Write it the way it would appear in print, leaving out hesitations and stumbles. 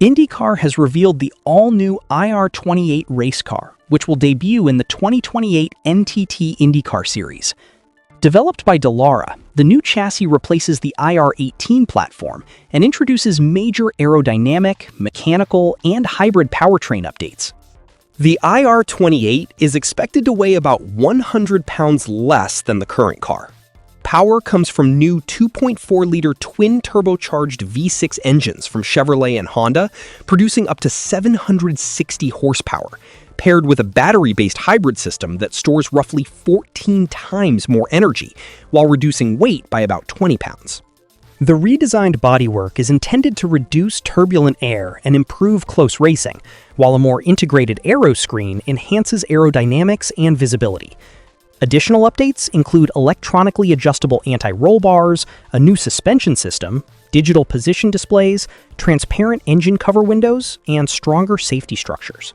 IndyCar has revealed the all-new IR-28 race car, which will debut in the 2028 NTT IndyCar Series. Developed by Dallara, the new chassis replaces the IR-18 platform and introduces major aerodynamic, mechanical, and hybrid powertrain updates. The IR-28 is expected to weigh about 100 pounds less than the current car. Power comes from new 2.4-liter twin-turbocharged V6 engines from Chevrolet and Honda, producing up to 760 horsepower, paired with a battery-based hybrid system that stores roughly 14 times more energy, while reducing weight by about 20 pounds. The redesigned bodywork is intended to reduce turbulent air and improve close racing, while a more integrated aeroscreen enhances aerodynamics and visibility. Additional updates include electronically adjustable anti-roll bars, a new suspension system, digital position displays, transparent engine cover windows, and stronger safety structures.